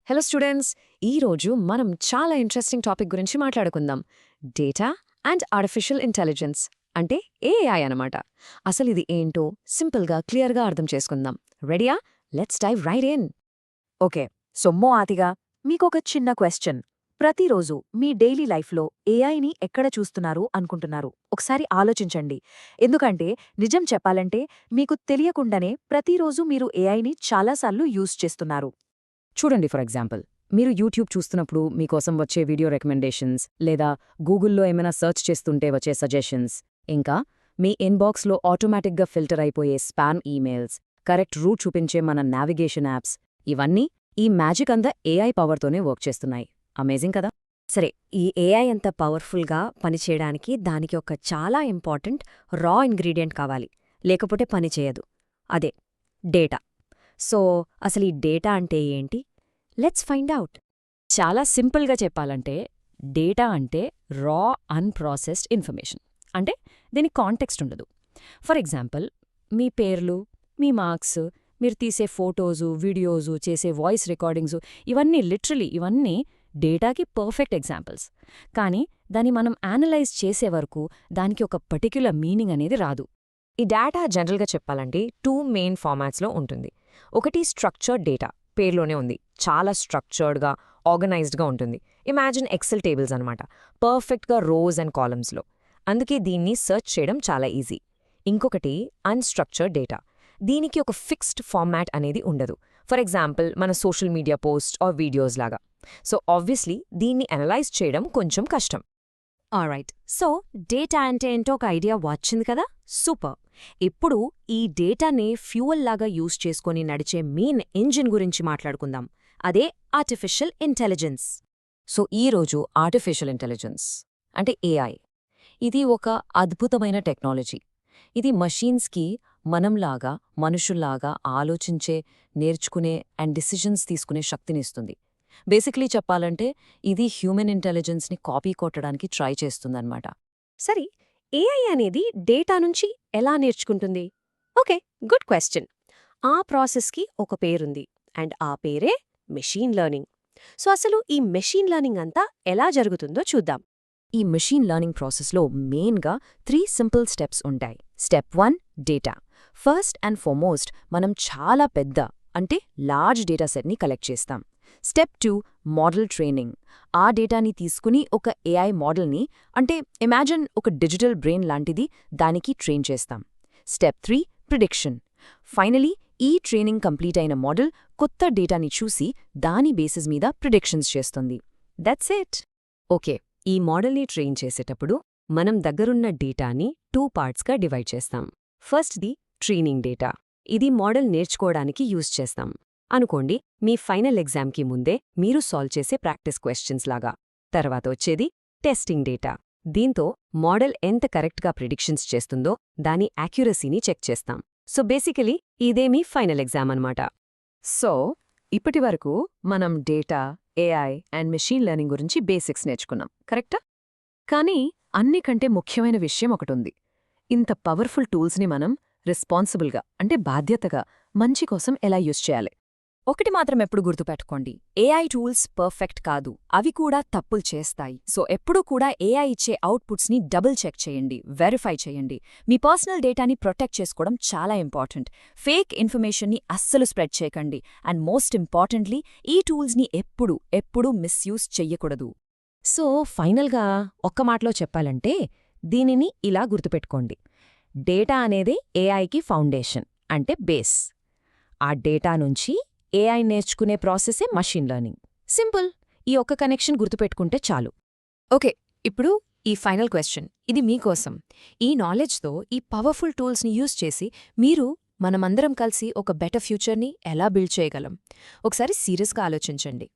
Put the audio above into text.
Hello students, ఈరోజు మనం చాలా ఇంట్రెస్టింగ్ టాపిక్ గురించి మాట్లాడుకుందాం. డేటా అండ్ ఆర్టిఫిషియల్ ఇంటెలిజెన్స్ అంటే ఏఐ అన్నమాట. అసలు ఇది ఏంటో సింపుల్గా క్లియర్గా అర్థం చేసుకుందాం. రెడీయా? Let's dive right in. Okay, సొమ్మో ఆతిగా మీకొక చిన్న క్వశ్చన్. ప్రతిరోజు మీ డైలీ లైఫ్లో ఏఐని ఎక్కడ చూస్తున్నారు అనుకుంటున్నారు? ఒకసారి ఆలోచించండి. ఎందుకంటే నిజం చెప్పాలంటే మీకు తెలియకుండానే ప్రతిరోజు మీరు ఏఐని చాలాసార్లు యూజ్ చేస్తున్నారు. చూడండి, ఫర్ ఎగ్జాంపుల్, మీరు యూట్యూబ్ చూస్తున్నప్పుడు మీకోసం వచ్చే వీడియో రికమెండేషన్స్, లేదా గూగుల్లో ఏమైనా సెర్చ్ చేస్తుంటే వచ్చే సజెషన్స్, ఇంకా మీ ఇన్బాక్స్లో ఆటోమేటిక్గా ఫిల్టర్ అయిపోయే స్పామ్ ఈమెయిల్స్, కరెక్ట్ రూట్ చూపించే మన నావిగేషన్ యాప్స్, ఇవన్నీ ఈ మ్యాజిక్ అంతా ఏఐ పవర్తోనే వర్క్ చేస్తున్నాయి. అమేజింగ్ కదా? సరే, ఈ ఏఐ అంత పవర్ఫుల్గా పనిచేయడానికి దానికి ఒక చాలా ఇంపార్టెంట్ రా ఇంగ్రీడియంట్ కావాలి, లేకపోతే పనిచేయదు. అదే డేటా. సో అసలు ఈ డేటా అంటే ఏంటి? Let's find out. చాలా సింపుల్గా చెప్పాలంటే, డేటా అంటే రా అన్ప్రాసెస్డ్ ఇన్ఫర్మేషన్. అంటే దీనికి కాంటెక్స్ట్ ఉండదు. ఫర్ ఎగ్జాంపుల్, మీ పేర్లు, మీ మార్క్స్, మీరు తీసే ఫోటోజు, వీడియోజు, చేసే వాయిస్ రికార్డింగ్సు, ఇవన్నీ డేటాకి పర్ఫెక్ట్ ఎగ్జాంపుల్స్. కానీ దాన్ని మనం యానలైజ్ చేసే వరకు దానికి ఒక పర్టిక్యులర్ మీనింగ్ అనేది రాదు. ఈ డేటా జనరల్గా చెప్పాలంటే 2 మెయిన్ ఫార్మాట్స్లో ఉంటుంది. ఒకటి స్ట్రక్చర్డ్ డేటా, పేర్లోనే ఉంది, చాలా స్ట్రక్చర్డ్గా, ఆర్గనైజ్డ్గా ఉంటుంది. ఇమాజిన్ ఎక్సెల్ టేబుల్స్ అనమాట, పర్ఫెక్ట్గా రోస్ అండ్ కాలమ్స్లో. అందుకే దీన్ని సెర్చ్ చేయడం చాలా ఈజీ. ఇంకొకటి అన్స్ట్రక్చర్డ్ డేటా. దీనికి ఒక ఫిక్స్డ్ ఫార్మాట్ అనేది ఉండదు. ఫర్ ఎగ్జాంపుల్, మన social media post or videos లాగా. సో ఆబ్వియస్లీ దీన్ని అనలైజ్ చేయడం కొంచెం కష్టం. ఆల్రైట్, సో డేటా అంటే ఏంటో ఒక ఐడియా వచ్చింది కదా? సూపర్. ఇప్పుడు ఈ డేటాని ఫ్యూయల్ లాగా యూజ్ చేసుకొని నడిచే మెయిన్ ఇంజిన్ గురించి మాట్లాడుకుందాం. అదే ఆర్టిఫిషియల్ ఇంటెలిజెన్స్. సో ఈరోజు ఆర్టిఫిషియల్ ఇంటెలిజెన్స్ అంటే ఏఐ. ఇది ఒక అద్భుతమైన టెక్నాలజీ. ఇది మషీన్స్కి మనంలాగా, మనుషుల్లాగా ఆలోచించే, నేర్చుకునే అండ్ డిసిజన్స్ తీసుకునే శక్తినిస్తుంది. బేసిక్లీ చెప్పాలంటే ఇది హ్యూమన్ ఇంటెలిజెన్స్ని కాపీ కొట్టడానికి ట్రై చేస్తుందన్నమాట. సరే, ఏఐ అనేది డేటా నుంచి ఎలా నేర్చుకుంటుంది? Okay, good question. ఆ ప్రాసెస్కి ఒక పేరుంది, అండ్ ఆ పేరే మెషీన్ లెర్నింగ్. సో అసలు ఈ మెషీన్ లెర్నింగ్ అంతా ఎలా జరుగుతుందో చూద్దాం. ఈ మెషీన్ లెర్నింగ్ ప్రాసెస్లో మెయిన్గా 3 సింపుల్ స్టెప్స్ ఉంటాయి. Step 1, data. First and foremost మనం చాలా పెద్ద అంటే లార్జ్ డేటాసెట్ని కలెక్ట్ చేస్తాం. Step 2, model training. ఆ డేటాని తీసుకుని ఒక ఏఐ మోడల్ని, అంటే ఇమాజిన్ ఒక డిజిటల్ బ్రెయిన్ లాంటిది, దానికి ట్రైన్ చేస్తాం. Step 3, prediction. ఫైనలీ ఈ ట్రైనింగ్ కంప్లీట్ అయిన మోడల్ కొత్త డేటాని చూసి దాని బేసిస్ మీద ప్రిడిక్షన్స్ చేస్తుంది. That's it. ఓకే, ఈ మోడల్ని ట్రైన్ చేసేటప్పుడు మనం దగ్గరున్న డేటాని 2 పార్ట్స్గా డివైడ్ చేస్తాం. ఫస్ట్ది ట్రైనింగ్ డేటా. ఇది మోడల్ నేర్చుకోవడానికి యూజ్ చేస్తాం. అనుకోండి, మీ ఫైనల్ ఎగ్జామ్కి ముందే మీరు సాల్వ్ చేసే ప్రాక్టీస్ క్వశ్చన్స్ లాగా. తర్వాత వచ్చేది టెస్టింగ్ డేటా. దీంతో మోడల్ ఎంత కరెక్ట్గా ప్రిడిక్షన్స్ చేస్తుందో దాని యాక్యురసీని చెక్ చేస్తాం. సో బేసికలీ ఇదే మీ ఫైనల్ ఎగ్జామ్ అన్నమాట. సో ఇప్పటివరకు మనం data, AI and machine learning గురించి బేసిక్స్ నేర్చుకున్నాం, కరెక్టా? కానీ అన్నికంటే ముఖ్యమైన విషయం ఒకటుంది. ఇంత పవర్ఫుల్ టూల్స్ని మనం రెస్పాన్సిబుల్గా, అంటే బాధ్యతగా, మంచి కోసం ఎలా యూజ్ చేయాలి? ఒకటి మాత్రం ఎప్పుడు గుర్తుపెట్టుకోండి, ఏఐ టూల్స్ పర్ఫెక్ట్ కాదు, అవి కూడా తప్పులు చేస్తాయి. సో ఎప్పుడూ కూడా ఏఐ ఇచ్చే అవుట్పుట్స్ని డబుల్ చెక్ చేయండి, వెరిఫై చేయండి. మీ పర్సనల్ డేటాని ప్రొటెక్ట్ చేసుకోవడం చాలా ఇంపార్టెంట్. ఫేక్ ఇన్ఫర్మేషన్ని అస్సలు స్ప్రెడ్ చేయకండి. అండ్ మోస్ట్ ఇంపార్టెంట్లీ, ఈ టూల్స్ని ఎప్పుడూ మిస్యూజ్ చెయ్యకూడదు. సో ఫైనల్గా ఒక్క మాటలో చెప్పాలంటే దీనిని ఇలా గుర్తుపెట్టుకోండి. డేటా అనేది ఏఐకి ఫౌండేషన్, అంటే బేస్. ఆ డేటా నుంచి ఏఐ నేర్చుకునే ప్రాసెసే మషీన్ లెర్నింగ్. సింపుల్. ఈ ఒక్క కనెక్షన్ గుర్తుపెట్టుకుంటే చాలు. ఓకే, ఇప్పుడు ఈ ఫైనల్ క్వశ్చన్, ఇది మీకోసం. ఈ నాలెడ్జ్తో ఈ పవర్ఫుల్ టూల్స్ని యూజ్ చేసి మనమందరం కలిసి ఒక బెటర్ ఫ్యూచర్ని ఎలా బిల్డ్ చేయగలం? ఒకసారి సీరియస్గా ఆలోచించండి.